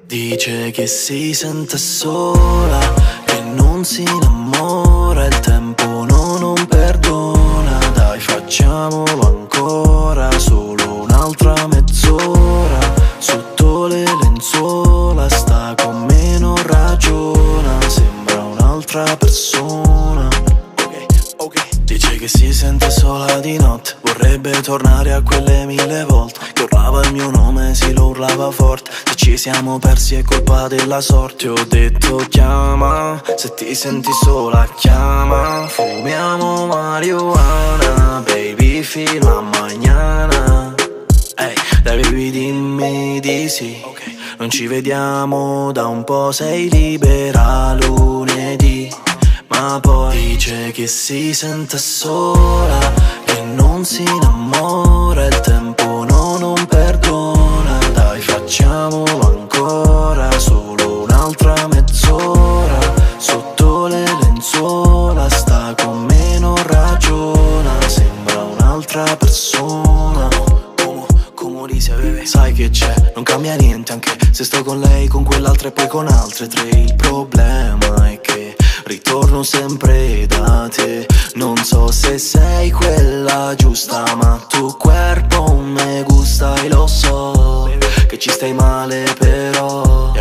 Dice che si sente sola, che non si innamora, il tempo non perdona. Dai, facciamolo ancora, solo un'altra mezz'ora. Sotto le lenzuola sta con me, non ragiona, sembra un'altra persona. Dice che si sente sola di notte, vorrebbe tornare a quelle 1000 volte. Che urlava il mio nome, sì lo urlava forte. Se ci siamo persi è colpa della sorte. Ho detto chiama, se ti senti sola chiama. Fumiamo marijuana, baby fino a mañana. Ehi, dai baby dimmi di sì. Non ci vediamo da un po', sei libera lunedì. Ma poi dice che si sente sola, che non si innamora, il tempo non perdona. Dai, facciamolo ancora, solo un'altra mezz'ora. Sotto le lenzuola sta con me, non ragiona, sembra un'altra persona. Come dice, bebe, sai che c'è, non cambia niente anche se sto con lei, con quell'altra e poi con altre tre. Il problema è che ritorno sempre da te. Non so se sei quella giusta, ma tu cuerpo me gusta e lo so che ci stai male però.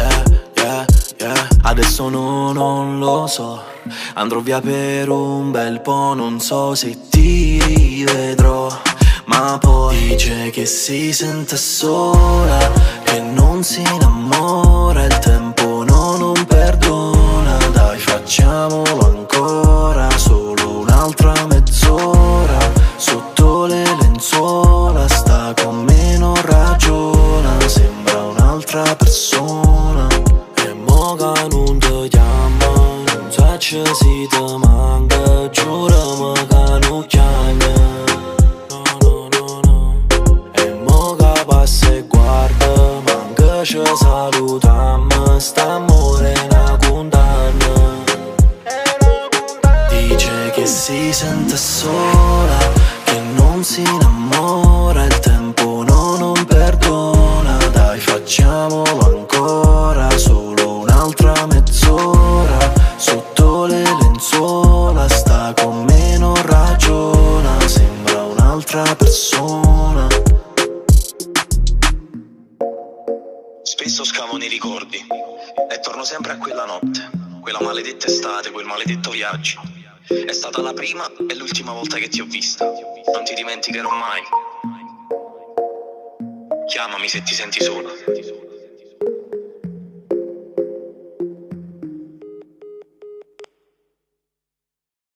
Adesso non lo so, andrò via per un bel po', non so se ti rivedrò. Ma poi dice che si sente sola, che non si innamora, il tempo non perdona. Dai, facciamolo ancora, solo un'altra mezz'ora. Sotto le lenzuola sta con me, non ragiona, sembra un'altra persona. E mo che non ti chiama, non so se ti manca, giurami che non chiami. Passa e guarda, manca ci salutiamo, st'amore è una condanna. Dice che si sente sola, che non si innamora, il tempo non perdona. Dai, facciamolo ancora, solo un'altra mezz'ora. Sotto le lenzuola sta con me, non ragiona, sembra un'altra persona. Spesso scavo nei ricordi e torno sempre a quella notte, quella maledetta estate, quel maledetto viaggio. È stata la prima e l'ultima volta che ti ho vista, non ti dimenticherò mai. Chiamami se ti senti sola.